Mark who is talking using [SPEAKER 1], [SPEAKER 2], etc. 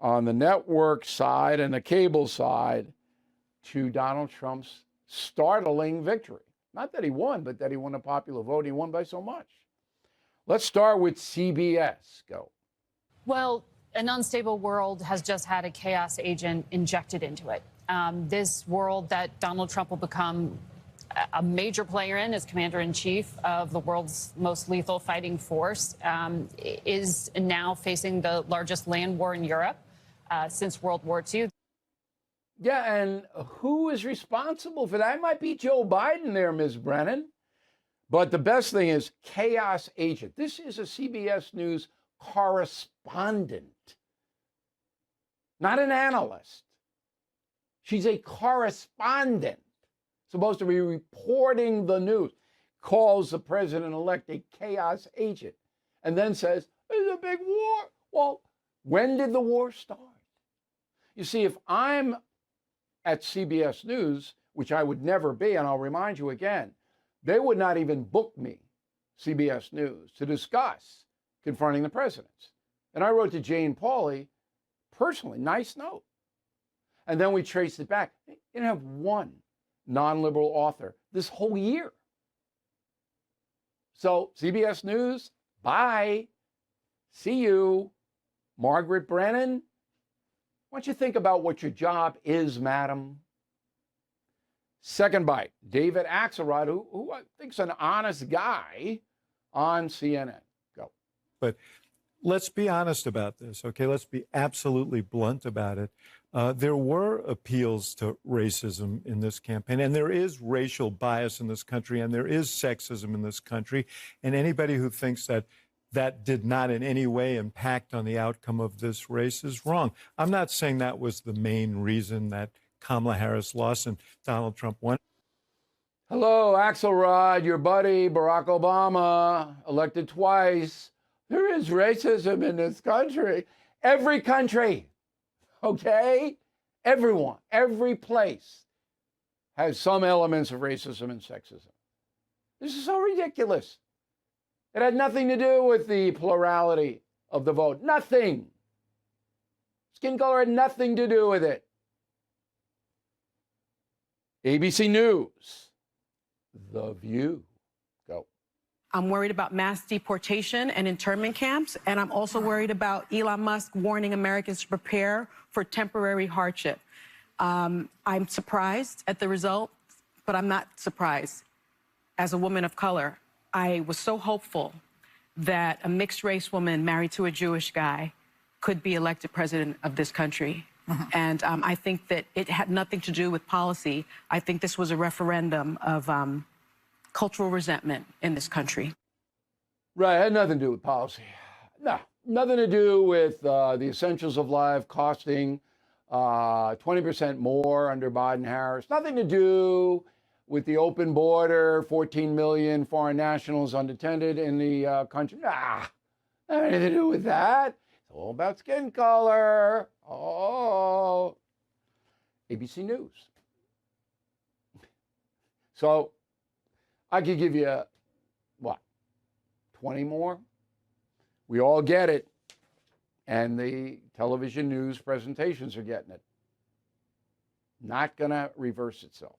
[SPEAKER 1] on the network side and the cable side to Donald Trump's startling victory. Not that he won, but that he won a popular vote. He won by so much. Let's start with CBS. Go.
[SPEAKER 2] Well, an unstable world has just had a chaos agent injected into it. This world that Donald Trump will become a major player in as commander-in-chief of the world's most lethal fighting force is now facing the largest land war in Europe since World War II.
[SPEAKER 1] Yeah, and who is responsible for that? It might be Joe Biden there, Ms. Brennan. But the best thing is chaos agent. This is a CBS News correspondent, not an analyst. She's a correspondent, supposed to be reporting the news, calls the president-elect a chaos agent, and then says, there's a big war. Well, when did the war start? You see, if I'm at CBS News, which I would never be, and I'll remind you again, they would not even book me, CBS News, to discuss confronting the presidents. And I wrote to Jane Pauley personally, nice note. And then we traced it back. You didn't have one non-liberal author this whole year. So CBS News, bye. See you. Margaret Brennan, why don't you think about what your job is, madam? Second bite, David Axelrod, who I think's an honest guy on CNN. Go.
[SPEAKER 3] But let's be honest about this, okay? Let's be absolutely blunt about it. There were appeals to racism in this campaign, and there is racial bias in this country, and there is sexism in this country. And anybody who thinks that that did not in any way impact on the outcome of this race is wrong. I'm not saying that was the main reason that Kamala Harris lost and Donald Trump won.
[SPEAKER 1] Hello, Axelrod, your buddy, Barack Obama, elected twice. There is racism in this country. Every country, okay? Everyone, every place has some elements of racism and sexism. This is so ridiculous. It had nothing to do with the plurality of the vote. Nothing. Skin color had nothing to do with it. ABC News, The View. Go.
[SPEAKER 4] I'm worried about mass deportation and internment camps, and I'm also worried about Elon Musk warning Americans to prepare for temporary hardship. I'm surprised at the results, but I'm not surprised. As a woman of color, I was so hopeful that a mixed-race woman married to a Jewish guy could be elected president of this country. And I think that it had nothing to do with policy. I think this was a referendum of cultural resentment in this country.
[SPEAKER 1] Right, it had nothing to do with policy. No, nothing to do with the essentials of life costing 20% more under Biden-Harris. Nothing to do with the open border, 14 million foreign nationals unattended in the country. Nah, nothing to do with that. It's all about skin color. Oh, ABC News. So I could give you, what, 20 more? We all get it. And the television news presentations are getting it. Not going to reverse itself.